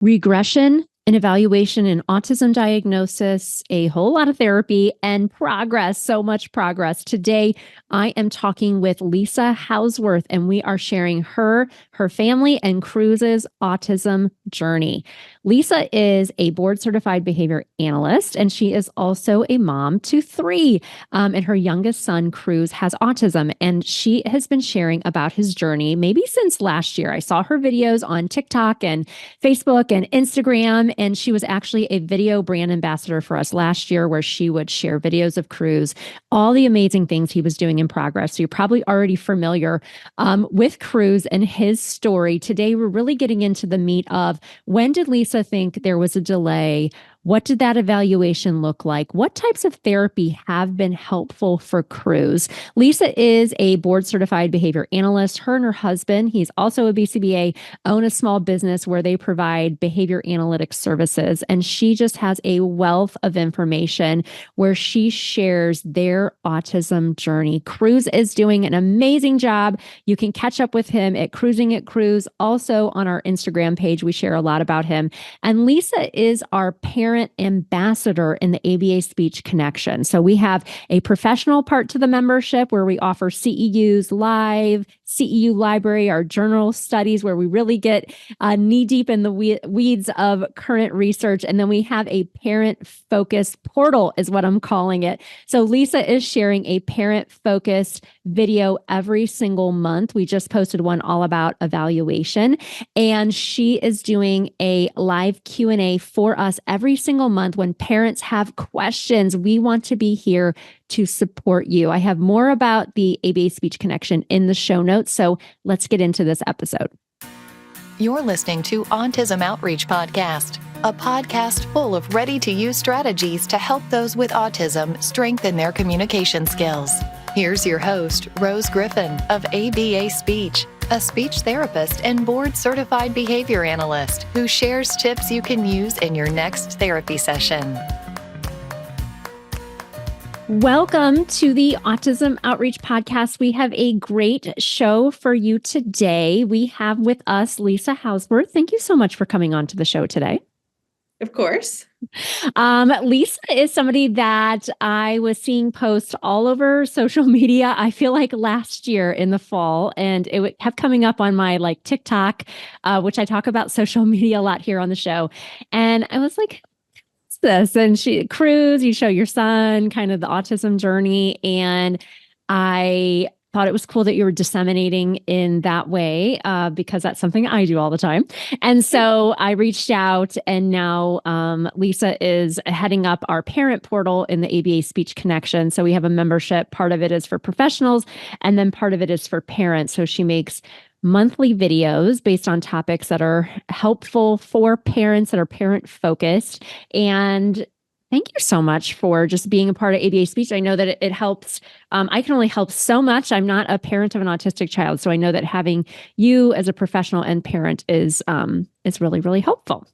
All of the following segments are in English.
regression, an evaluation in autism diagnosis, a whole lot of therapy, and progress, so much progress. Today, I am talking with Lisa Hausworth, and we are sharing her family, and Kruz's autism journey. Lisa is a board-certified behavior analyst, and she is also a mom to three. And her youngest son, Kruz, has autism, and she has been sharing about his journey maybe since last year. I saw her videos on TikTok and Facebook and Instagram, and she was actually a video brand ambassador for us last year, where she would share videos of Kruz, all the amazing things he was doing in progress. So you're probably already familiar with Kruz and his story. Today, we're really getting into the meat of, when did Lisa think there was a delay? What did that evaluation look like? What types of therapy have been helpful for Kruz? Lisa is a board-certified behavior analyst. Her and her husband, he's also a BCBA, own a small business where they provide behavior analytics services. And she just has a wealth of information where she shares their autism journey. Kruz is doing an amazing job. You can catch up with him at Cruising at Kruz. Also on our Instagram page, we share a lot about him. And Lisa is our parent ambassador in the ABA Speech Connection. So we have a professional part to the membership where we offer CEUs live, CEU library, our journal studies where we really get knee deep in the weeds of current research. And then we have a parent-focused portal is what I'm calling it. So Lisa is sharing a parent-focused video every single month. We just posted one all about evaluation, and she is doing a live Q&A for us every single month. When parents have questions, we want to be here to support you. I have more about the ABA Speech Connection in the show notes, so let's get into this episode. You're listening to Autism Outreach Podcast, a podcast full of ready-to-use strategies to help those with autism strengthen their communication skills. Here's your host, Rose Griffin of ABA Speech, a speech therapist and board-certified behavior analyst who shares tips you can use in your next therapy session. Welcome to the Autism Outreach Podcast. We have a great show for you today. We have with us Lisa Hausworth. Thank you so much for coming on to the show today. Of course. Lisa is somebody that I was seeing posts all over social media. I feel like last year in the fall, and it kept coming up on my TikTok, which I talk about social media a lot here on the show. And I was like, what's this? And Kruz, you show your son kind of the autism journey. And I thought it was cool that you were disseminating in that way, because that's something I do all the time. And so I reached out, and now Lisa is heading up our parent portal in the ABA Speech Connection. So we have a membership. Part of it is for professionals, and then part of it is for parents. So she makes monthly videos based on topics that are helpful for parents, that are parent focused. And thank you so much for just being a part of ABA Speech. I know that it helps. I can only help so much. I'm not a parent of an autistic child, so I know that having you as a professional and parent is really, really helpful.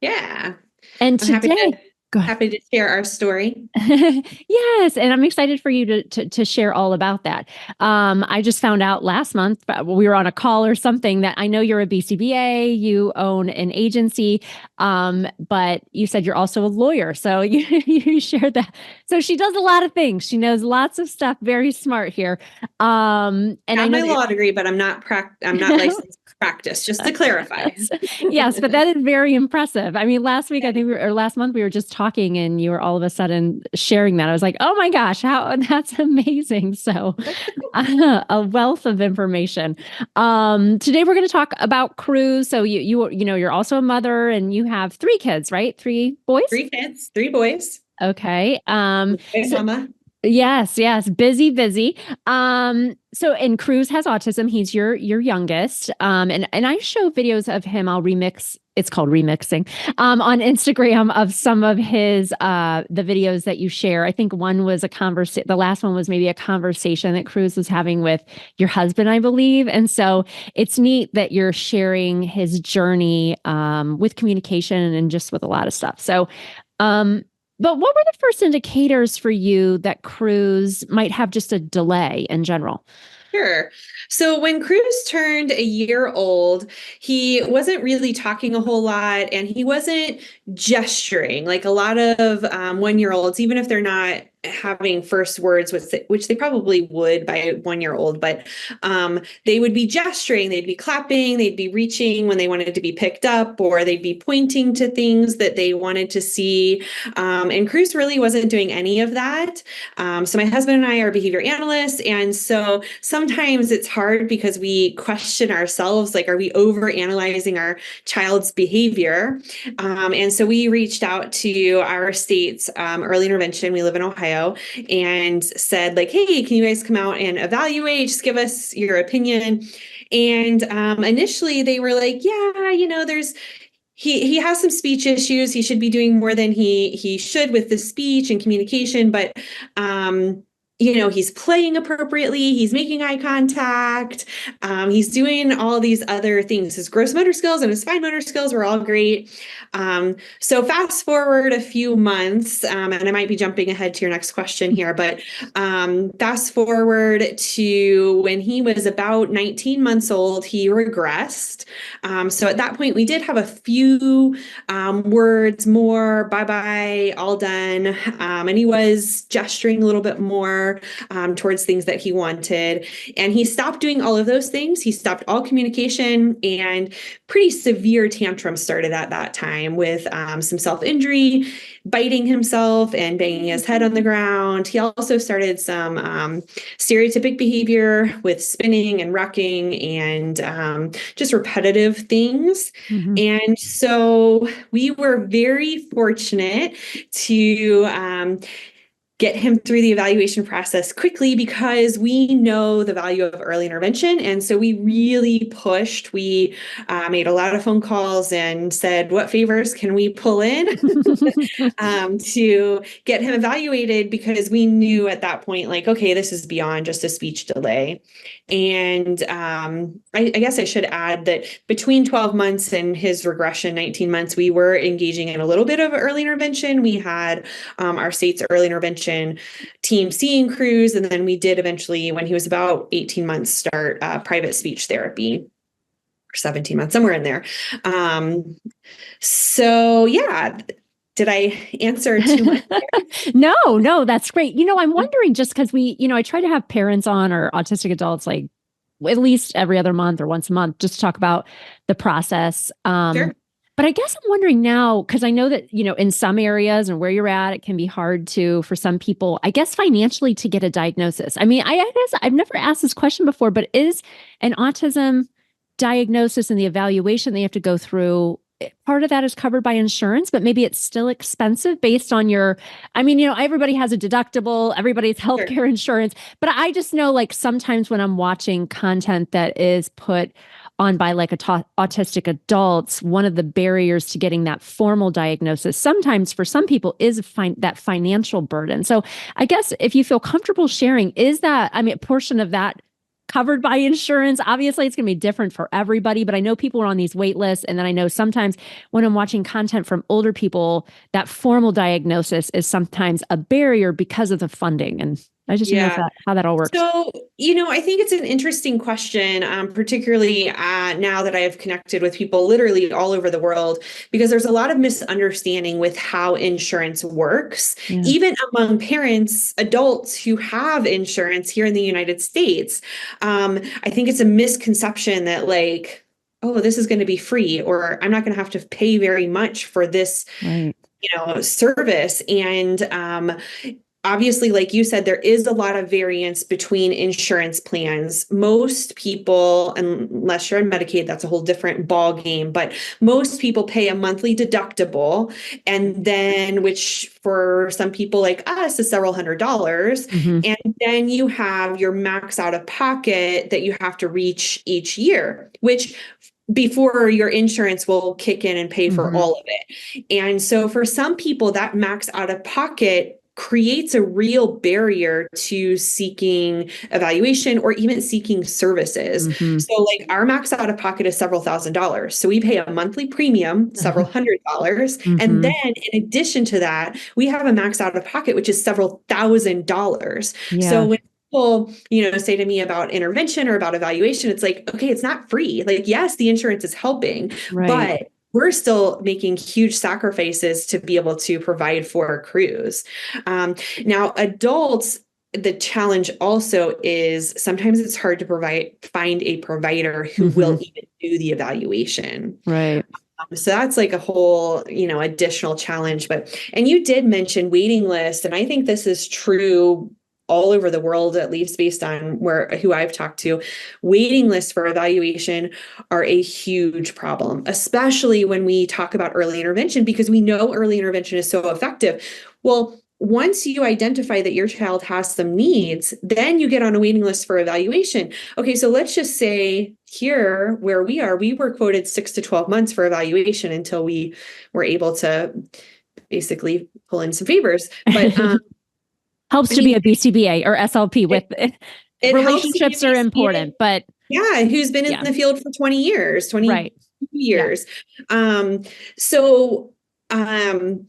Yeah. And today, happy to share our story. Yes, and I'm excited for you to share all about that. I just found out last month, we were on a call or something, that I know you're a BCBA, you own an agency, but you said you're also a lawyer. So you shared that. So she does a lot of things. She knows lots of stuff. Very smart here. And I have my law degree, but I'm not licensed to practice. Just to clarify. Yes, but that is very impressive. I mean, last month we were just talking, and you were all of a sudden sharing that. I was like, oh my gosh, that's amazing. So a wealth of information. Today we're going to talk about Kruz. So you're also a mother, and you have three kids, right? Three boys? Three kids, three boys. Okay. Mama. Yes. Busy. And Kruz has autism. He's your youngest. And I show videos of him. I'll remix. It's called remixing, on Instagram, of some of his, the videos that you share. I think one was the last one was maybe a conversation that Kruz was having with your husband, I believe. And so it's neat that you're sharing his journey, with communication and just with a lot of stuff. So, but what were the first indicators for you that Kruz might have just a delay in general? Sure. So when Kruz turned a year old, he wasn't really talking a whole lot and he wasn't gesturing like a lot of 1-year-olds, even if they're not having first words, which they probably would by a 1-year-old, but they would be gesturing, they'd be clapping, they'd be reaching when they wanted to be picked up, or they'd be pointing to things that they wanted to see. And Kruz really wasn't doing any of that. So my husband and I are behavior analysts. And so sometimes it's hard because we question ourselves, like, are we over analyzing our child's behavior? And so we reached out to our state's early intervention. We live in Ohio, and said like, hey, can you guys come out and evaluate? Just give us your opinion. And initially they were like, yeah, he has some speech issues. He should be doing more than he should with the speech and communication, but he's playing appropriately. He's making eye contact. He's doing all these other things. His gross motor skills and his fine motor skills were all great. So fast forward a few months, and I might be jumping ahead to your next question here, but fast forward to when he was about 19 months old, he regressed. So at that point, we did have a few words more, bye-bye, all done. And he was gesturing a little bit more towards things that he wanted. And he stopped doing all of those things. He stopped all communication, and pretty severe tantrums started at that time with some self-injury, biting himself and banging his head on the ground. He also started some stereotypic behavior with spinning and rocking and just repetitive things. Mm-hmm. And so we were very fortunate to get him through the evaluation process quickly because we know the value of early intervention. And so we really pushed. We made a lot of phone calls and said, what favors can we pull in to get him evaluated? Because we knew at that point, like, okay, this is beyond just a speech delay. And I guess I should add that between 12 months and his regression, 19 months, we were engaging in a little bit of early intervention. We had our state's early intervention team seeing Kruz, and then we did eventually, when he was about 18 months, start private speech therapy, or 17 months, somewhere in there. So yeah. Did I answer too much? No, that's great. I'm wondering, just because I try to have parents on, or autistic adults, like at least every other month or once a month, just to talk about the process. Sure. But I guess I'm wondering now, because I know that, in some areas and where you're at, it can be hard for some people, I guess, financially to get a diagnosis. I mean, I guess I've never asked this question before, but is an autism diagnosis and the evaluation they have to go through, part of that is covered by insurance, but maybe it's still expensive based on everybody has a deductible, everybody's healthcare insurance, but I just know, like, sometimes when I'm watching content that is put on by like autistic adults, one of the barriers to getting that formal diagnosis sometimes for some people is that financial burden. So I guess if you feel comfortable sharing, is that, a portion of that covered by insurance? Obviously, it's going to be different for everybody, but I know people are on these wait lists. And then I know sometimes when I'm watching content from older people, that formal diagnosis is sometimes a barrier because of the funding. And I just don't know how that all works. So, I think it's an interesting question, particularly now that I have connected with people literally all over the world, because there's a lot of misunderstanding with how insurance works, even among parents, adults who have insurance here in the United States. I think it's a misconception that, like, oh, this is going to be free, or I'm not going to have to pay very much for this, service. And obviously, like you said, there is a lot of variance between insurance plans. Most people, unless you're on Medicaid, that's a whole different ball game, but most people pay a monthly deductible, and then, which for some people like us is several $100s. Mm-hmm. And then you have your max out of pocket that you have to reach each year, which before your insurance will kick in and pay for all of it. And so for some people, that max out of pocket creates a real barrier to seeking evaluation or even seeking services. So like our max out of pocket is several $1,000s. So we pay a monthly premium, several $100s. And then in addition to that, we have a max out of pocket, which is several $1,000s. So when people, say to me about intervention or about evaluation, it's like, okay, it's not free. Like, yes, the insurance is helping, Right. but we're still making huge sacrifices to be able to provide for Kruz. Now, adults, the challenge also is sometimes it's hard to find a provider who will Hmm. even do the evaluation. Right. So that's like a whole, additional challenge. And you did mention waiting lists, and I think this is true all over the world, at least based on who I've talked to. Waiting lists for evaluation are a huge problem, especially when we talk about early intervention, because we know early intervention is so effective. Well, once you identify that your child has some needs, then you get on a waiting list for evaluation. Okay, so let's just say here where we were quoted 6 to 12 months for evaluation until we were able to basically pull in some favors. But Helps I to be mean, a BCBA or SLP with it helps to be relationships are a important, but yeah, who's been in yeah, the field for 20 years, 22 right. Yeah. years. Um, so um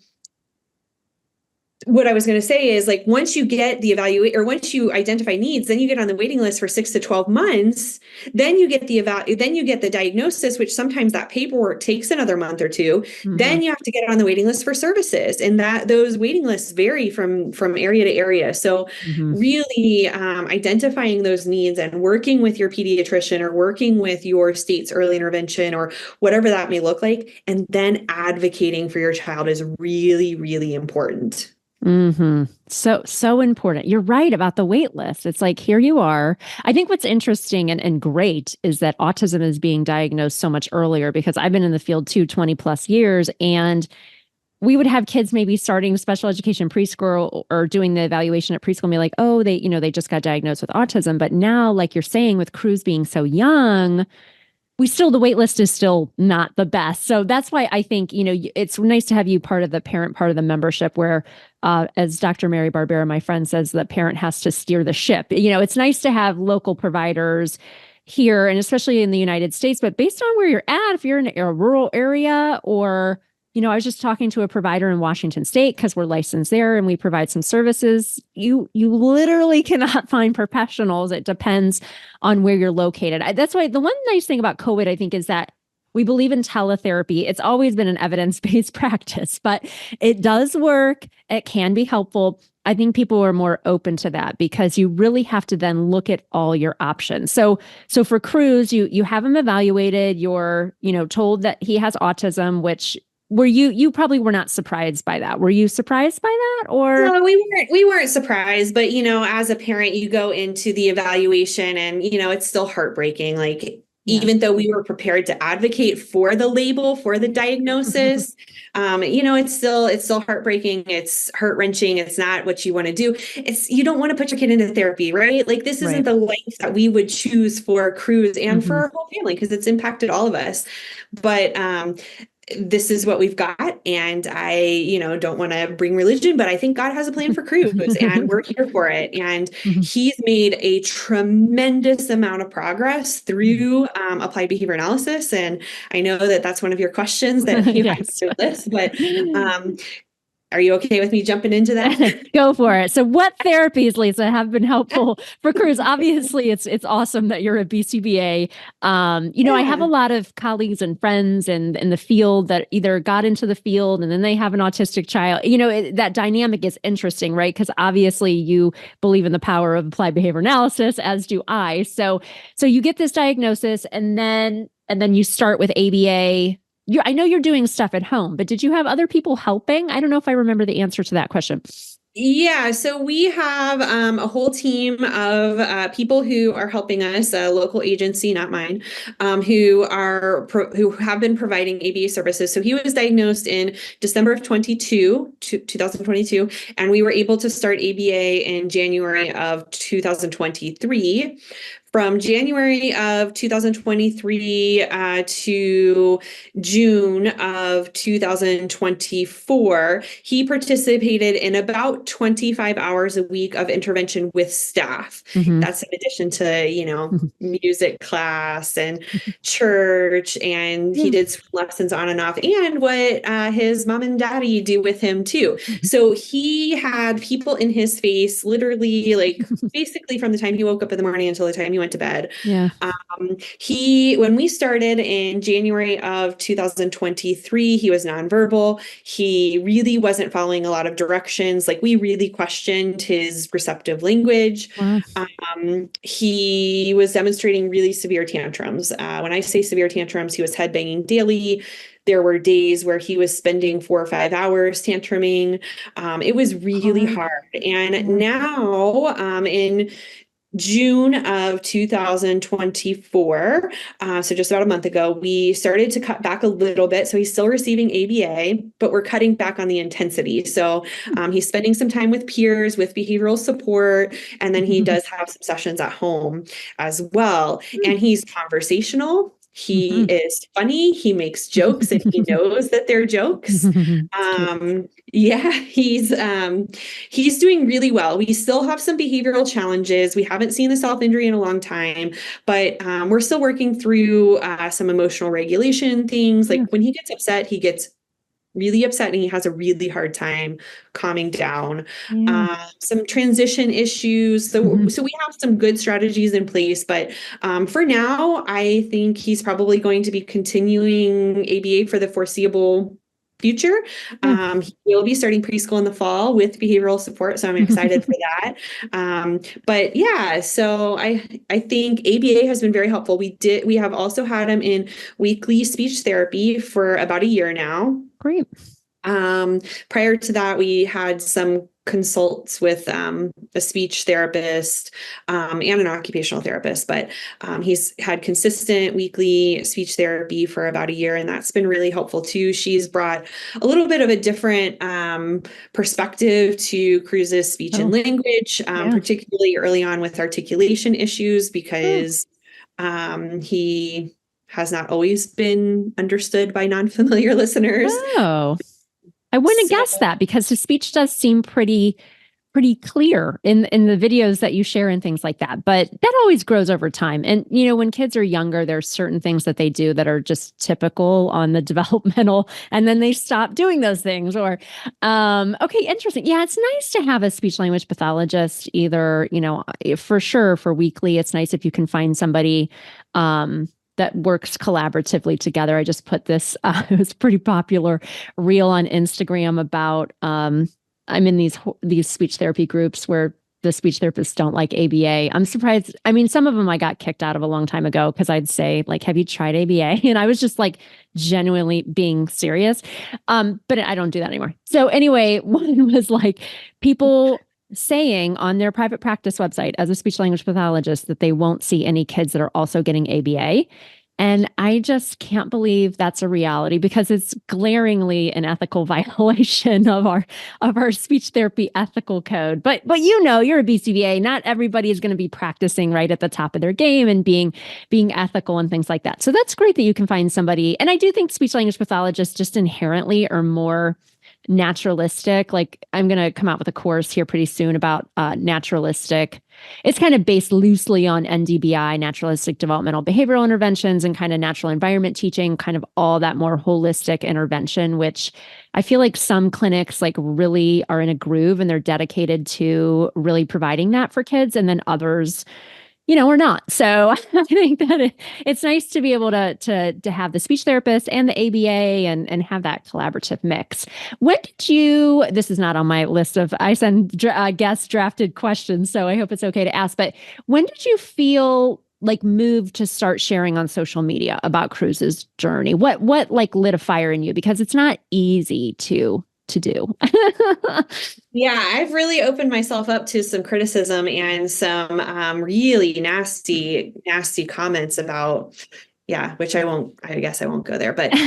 what I was going to say is, like, once you get the evaluate or once you identify needs, then you get on the waiting list for 6 to 12 months. Then you get then you get the diagnosis, which sometimes that paperwork takes another month or two. Hmm. Then you have to get on the waiting list for services, and that those waiting lists vary from area to area. So Hmm. really identifying those needs and working with your pediatrician or working with your state's early intervention or whatever that may look like, and then advocating for your child is really, really important. So important. You're right about the wait list. It's like, here you are. I think what's interesting and great is that autism is being diagnosed so much earlier because I've been in the field too, 20 plus years. And we would have kids maybe starting special education preschool or doing the evaluation at preschool and be like, oh, they just got diagnosed with autism. But now, like you're saying, with Kruz being so young, the wait list is still not the best. So that's why I think, it's nice to have you part of the parent part of the membership where, as Dr. Mary Barbera, my friend, says, the parent has to steer the ship. It's nice to have local providers here and especially in the United States, but based on where you're at, if you're in a rural area or, I was just talking to a provider in Washington State because we're licensed there and we provide some services. You literally cannot find professionals. It depends on where you're located. That's why the one nice thing about COVID, I think, is that we believe in teletherapy. It's always been an evidence-based practice, but it does work. It can be helpful. I think people are more open to that because you really have to then look at all your options. So for Kruz, you have him evaluated. You're told that he has autism, which were you probably were not surprised by that. Were you surprised by that or? No, we weren't surprised, but as a parent, you go into the evaluation and it's still heartbreaking. Like, Yeah. even though we were prepared to advocate for the label, for the diagnosis, it's still heartbreaking. It's heart-wrenching. It's not what you want to do. You don't want to put your kid into therapy, right? Like, this isn't Right. the life that we would choose for Kruz and for Hmm. our whole family because it's impacted all of us. But this is what we've got. And I, don't want to bring religion, but I think God has a plan for Kruz and we're here for it. And he's made a tremendous amount of progress through applied behavior analysis. And I know that that's one of your questions that you have Yes. to list, but are you okay with me jumping into that? Go for it. So what therapies, Lisa, have been helpful for Kruz? Obviously, it's awesome that you're a BCBA. I have a Yeah. lot of colleagues and friends in the field that either got into the field and then they have an autistic child. That dynamic is interesting, right? Because obviously you believe in the power of applied behavior analysis, as do I. So you get this diagnosis and then you start with ABA. I know you're doing stuff at home, but did you have other people helping? I don't know if I remember the answer to that question. Yeah, so we have a whole team of people who are helping us, a local agency, not mine, who have been providing ABA services. So he was diagnosed in December of 2022, and we were able to start ABA in January of 2023. from January of 2023 to June of 2024, he participated in about 25 hours a week of intervention with staff. Mhm. That's in addition to, music class and church, and he Yeah. did swim lessons on and off, and what his mom and daddy do with him too. Mhm. So he had people in his face literally like basically from the time he woke up in the morning until the time he went to bed. Yeah. When we started in January of 2023, he was nonverbal. He really wasn't following a lot of directions. Like we really questioned his receptive language. Wow. He was demonstrating really severe tantrums. When I say severe tantrums, he was headbanging daily. There were days where he was spending 4 or 5 hours tantruming. It was really hard. And Yeah. now, in June of 2024, so just about a month ago, we started to cut back a little bit. So he's still receiving ABA, but we're cutting back on the intensity. So he's spending some time with peers, with behavioral support, and then he does have some sessions at home as well. And he's conversational. He Mhm. is funny. He makes jokes and he knows that they're jokes. It's cute. Yeah, he's doing really well. We still have some behavioral challenges. We haven't seen the self-injury in a long time, but we're still working through some emotional regulation things. Like Yeah. when he gets upset, he gets really upset and he has a really hard time calming down. Yeah. Some transition issues. Mhm. So we have some good strategies in place, but for now, I think he's probably going to be continuing ABA for the foreseeable future. Yeah. He will be starting preschool in the fall with behavioral support, so I'm excited for that. But yeah, so I think ABA has been very helpful. We have also had him in weekly speech therapy for about a year now. Great. Prior to that, we had some consults with a speech therapist and an occupational therapist, but he's had consistent weekly speech therapy for about a year, and that's been really helpful too. She's brought a little bit of a different perspective to Kruz's speech and Oh, language, yeah. particularly early on with articulation issues, Oh. because he has not always been understood by non-familiar listeners. Oh. I wouldn't have So guessed that because his speech does seem pretty clear in the videos that you share and things like that. But that always grows over time. And when kids are younger, there's certain things that they do that are just typical on the developmental, and then they stop doing those things. Or okay, interesting. Yeah, it's nice to have a speech language pathologist, either, for sure for weekly. It's nice if you can find somebody that works collaboratively together. I just put this, it was pretty popular reel on Instagram about, I'm in these speech therapy groups where the speech therapists don't like ABA. I'm surprised. I mean, some of them I got kicked out of a long time ago because I'd say like, have you tried ABA? And I was just like genuinely being serious. But I don't do that anymore. So anyway, one was like people saying on their private practice website as a speech language pathologist that they won't see any kids that are also getting ABA. And I just can't believe that's a reality because it's glaringly an ethical violation of our speech therapy ethical code. But you're a BCBA. Not everybody is going to be practicing right at the top of their game and being ethical and things like that. So that's great that you can find somebody. And I do think speech language pathologists just inherently are more naturalistic. Like I'm going to come out with a course here pretty soon about naturalistic. It's kind of based loosely on NDBI, naturalistic developmental behavioral interventions, and kind of natural environment teaching, kind of all that more holistic intervention, which I feel like some clinics like really are in a groove and they're dedicated to really providing that for kids. And then others, or not. So I think that it's nice to be able to have the speech therapist and the ABA and have that collaborative mix. When did you? This is not on my list of I send guest drafted questions, so I hope it's okay to ask. But when did you feel like moved to start sharing on social media about Kruz's journey? What like lit a fire in you? Because it's not easy to do. yeah, I've really opened myself up to some criticism and some really nasty comments about, yeah, which I guess I won't go there. But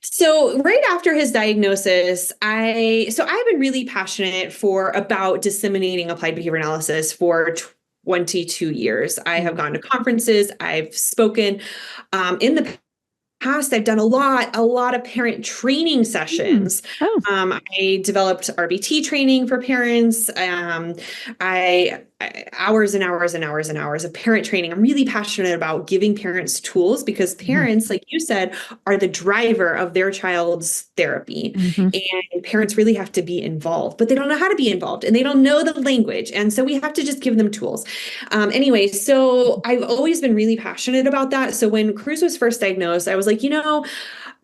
so right after his diagnosis, I've been really passionate about disseminating applied behavior analysis for 22 years. I have gone to conferences, I've spoken in the past. I've done a lot of parent training sessions. Oh. I developed RBT training for parents. I hours and hours and hours and hours of parent training. I'm really passionate about giving parents tools because parents, like you said, are the driver of their child's therapy. And parents really have to be involved, but they don't know how to be involved and they don't know the language. And so we have to just give them tools. Anyway, so I've always been really passionate about that. So when Kruz was first diagnosed, I was like,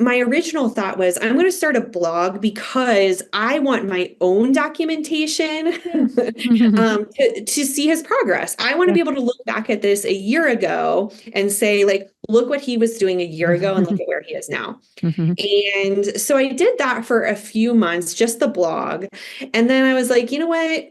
my original thought was I'm going to start a blog because I want my own documentation to see his progress. I want to be able to look back at this a year ago and say, like, look what he was doing a year ago and look at where he is now. And so I did that for a few months, just the blog. And then I was like, you know what?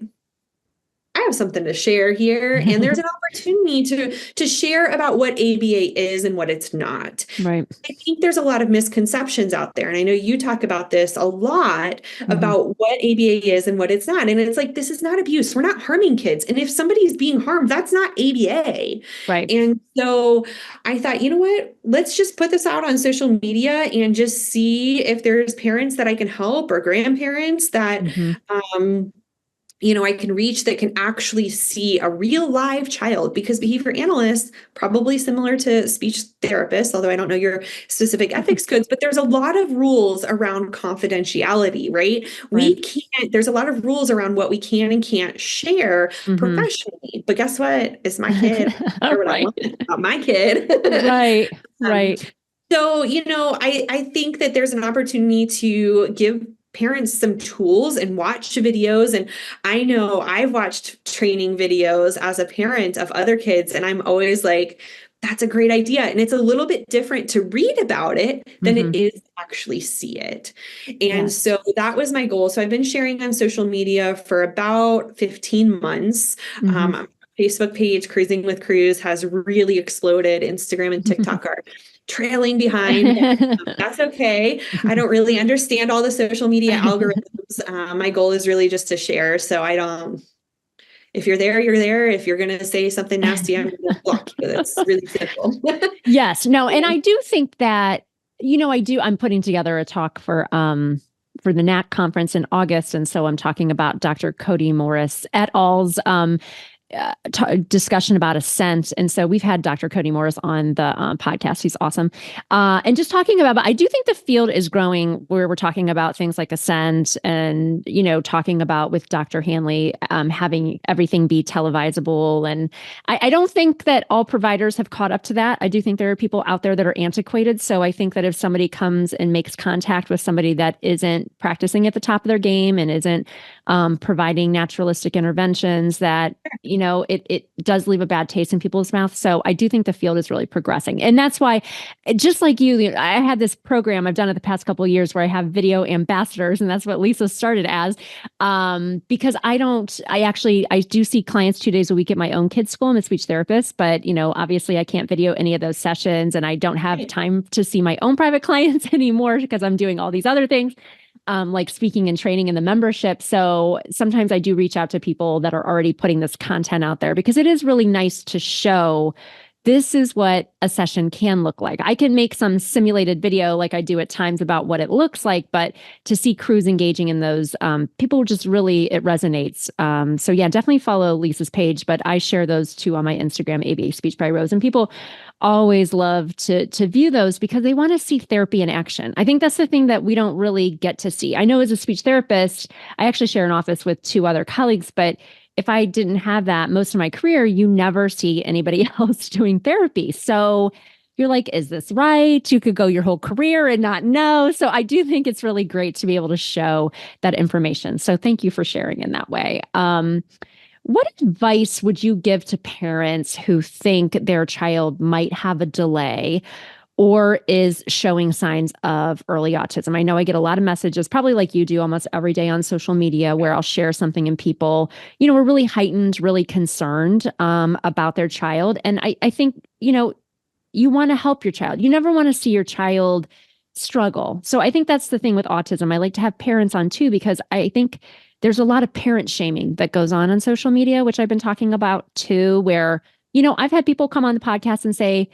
I have something to share here. And there's an opportunity to share about what ABA is and what it's not. Right. I think there's a lot of misconceptions out there. And I know you talk about this a lot about what ABA is and what it's not. And it's like, this is not abuse. We're not harming kids. And if somebody's being harmed, that's not ABA. Right. And so I thought, you know what? Let's just put this out on social media and just see if there's parents that I can help or grandparents that, I can reach that can actually see a real live child, because behavior analysts, probably similar to speech therapists, although I don't know your specific ethics codes, but there's a lot of rules around confidentiality, right? There's a lot of rules around what we can and can't share professionally, but guess what? It's my kid. I want about my kid. Right. So, I think that there's an opportunity to give parents some tools and watch videos. And I know I've watched training videos as a parent of other kids, and I'm always like, that's a great idea. And it's a little bit different to read about it than it is to actually see it. And so that was my goal. So I've been sharing on social media for about 15 months. Facebook page, Cruising with Kruz, has really exploded. Instagram and TikTok are trailing behind. That's okay. I don't really understand all the social media algorithms. My goal is really just to share. So if you're there, you're there. If you're going to say something nasty, I'm going to block you. That's really simple. Yes. No. And I do think that, I'm putting together a talk for the NAC conference in August. And so I'm talking about Dr. Cody Morris et al.'s discussion about assent. And so we've had Dr. Cody Morris on the podcast. He's awesome. And just talking about, but I do think the field is growing where we're talking about things like assent and, talking about with Dr. Hanley, having everything be televisable. And I don't think that all providers have caught up to that. I do think there are people out there that are antiquated. So I think that if somebody comes and makes contact with somebody that isn't practicing at the top of their game and isn't providing naturalistic interventions, that, it does leave a bad taste in people's mouths. So I do think the field is really progressing. And that's why, just like you, I had this program I've done it the past couple of years where I have video ambassadors, and that's what Lisa started as, because I do see clients 2 days a week at my own kids' school. I'm a speech therapist, but, obviously I can't video any of those sessions, and I don't have time to see my own private clients anymore because I'm doing all these other things. Like speaking and training in the membership. So sometimes I do reach out to people that are already putting this content out there, because it is really nice to show this is what a session can look like. I can make some simulated video like I do at times about what it looks like, but to see Kruz engaging in those, people just really, it resonates. So yeah, definitely follow Lisa's page, but I share those too on my Instagram, ABA Speech by Rose, and people always love to view those because they want to see therapy in action. I think that's the thing that we don't really get to see. I know as a speech therapist, I actually share an office with 2 other colleagues, but if I didn't have that most of my career, you never see anybody else doing therapy. So you're like, is this right? You could go your whole career and not know. So I do think it's really great to be able to show that information. So thank you for sharing in that way. What advice would you give to parents who think their child might have a delay or is showing signs of early autism? I know I get a lot of messages, probably like you do almost every day on social media, where I'll share something and people, are really heightened, really concerned about their child. And I think, you want to help your child. You never want to see your child struggle. So I think that's the thing with autism. I like to have parents on too, because I think there's a lot of parent shaming that goes on social media, which I've been talking about too, where, I've had people come on the podcast and say,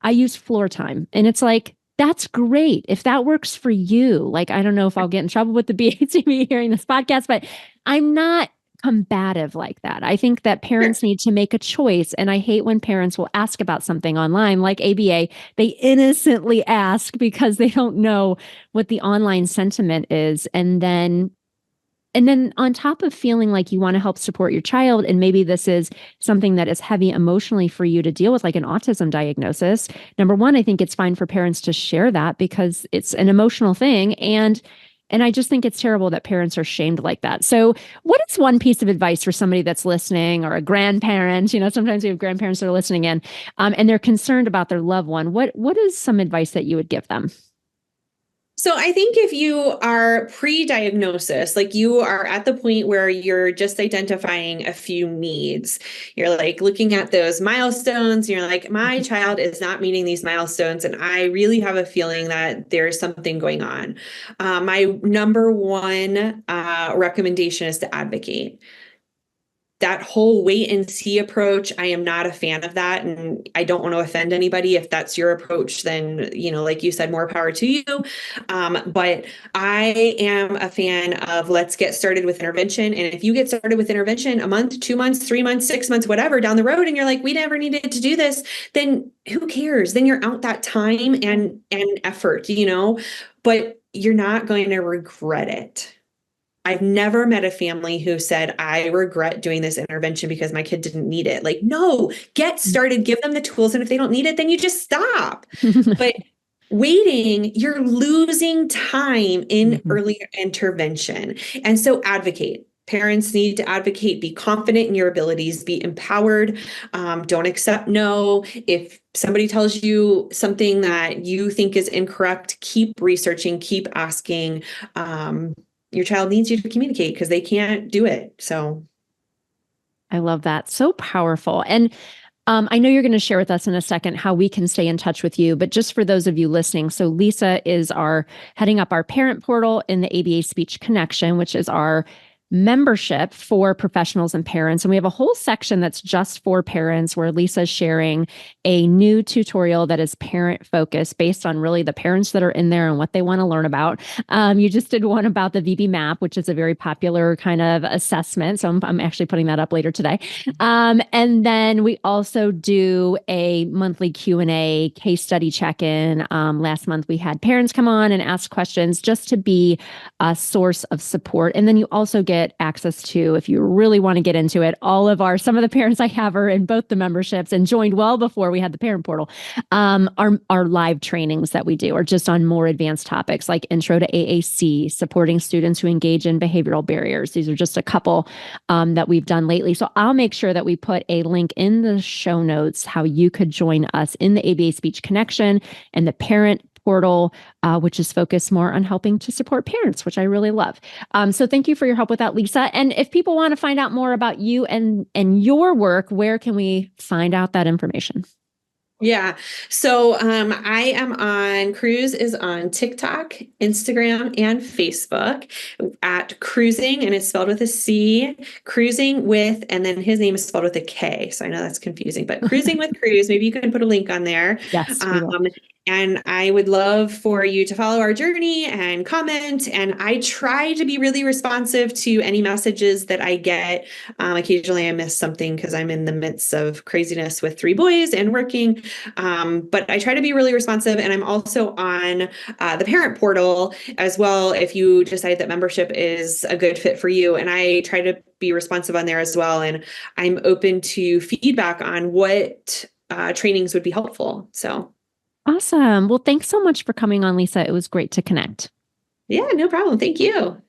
I use floor time. And it's like, that's great. If that works for you, like, I don't know if I'll get in trouble with the BATB hearing this podcast, but I'm not combative like that. I think that parents need to make a choice. And I hate when parents will ask about something online like ABA. They innocently ask because they don't know what the online sentiment is. And then on top of feeling like you want to help support your child, and maybe this is something that is heavy emotionally for you to deal with, like an autism diagnosis, number one, I think it's fine for parents to share that because it's an emotional thing. And I just think it's terrible that parents are shamed like that. So what is one piece of advice for somebody that's listening, or a grandparent? Sometimes we have grandparents that are listening in, and they're concerned about their loved one. What is some advice that you would give them? So I think if you are pre-diagnosis, like you are at the point where you're just identifying a few needs, you're like looking at those milestones, you're like, my child is not meeting these milestones, and I really have a feeling that there's something going on. My number one recommendation is to advocate. That whole wait and see approach, I am not a fan of that. And I don't want to offend anybody. If that's your approach, then, like you said, more power to you. But I am a fan of let's get started with intervention. And if you get started with intervention a month, 2 months, 3 months, 6 months, whatever down the road, and you're like, we never needed to do this, then who cares? Then you're out that time and effort, but you're not going to regret it. I've never met a family who said, I regret doing this intervention because my kid didn't need it. Like, no, get started, give them the tools. And if they don't need it, then you just stop. But waiting, you're losing time in early intervention. And so advocate. Parents need to advocate, be confident in your abilities, be empowered. Don't accept no. If somebody tells you something that you think is incorrect, keep researching, keep asking. Your child needs you to communicate because they can't do it. So I love that. So powerful. And I know you're going to share with us in a second how we can stay in touch with you, but just for those of you listening, so Lisa is heading up our parent portal in the ABA Speech Connection, which is our membership for professionals and parents. And we have a whole section that's just for parents where Lisa's sharing a new tutorial that is parent focused based on really the parents that are in there and what they want to learn about. You just did one about the VB map, which is a very popular kind of assessment. So I'm actually putting that up later today. And then we also do a monthly Q&A case study check-in. Last month, we had parents come on and ask questions just to be a source of support. And then you also get access to, if you really want to get into it, some of the parents I have are in both the memberships and joined well before we had the parent portal. Our live trainings that we do are just on more advanced topics like intro to AAC, supporting students who engage in behavioral barriers. These are just a couple that we've done lately. So I'll make sure that we put a link in the show notes how you could join us in the ABA Speech Connection and the parent portal, which is focused more on helping to support parents, which I really love. So thank you for your help with that, Lisa. And if people want to find out more about you and your work, where can we find out that information? Yeah. So Kruz is on TikTok, Instagram, and Facebook at Kruzing, and it's spelled with a C, Kruzing with, and then his name is spelled with a K. So I know that's confusing, but Kruzing with Kruz, maybe you can put a link on there. Yes. And I would love for you to follow our journey and comment. And I try to be really responsive to any messages that I get. Occasionally I miss something because I'm in the midst of craziness with 3 boys and working. But I try to be really responsive. And I'm also on the parent portal as well, if you decide that membership is a good fit for you. And I try to be responsive on there as well. And I'm open to feedback on what trainings would be helpful. So. Awesome. Well, thanks so much for coming on, Lisa. It was great to connect. Yeah, no problem. Thank you.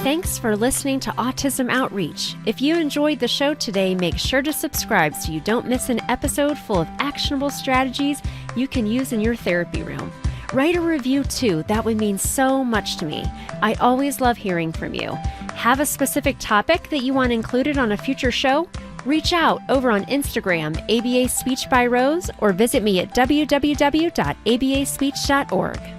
Thanks for listening to Autism Outreach. If you enjoyed the show today, make sure to subscribe so you don't miss an episode full of actionable strategies you can use in your therapy room. Write a review too. That would mean so much to me. I always love hearing from you. Have a specific topic that you want included on a future show? Reach out over on Instagram, ABA Speech by Rose, or visit me at www.abaspeech.org.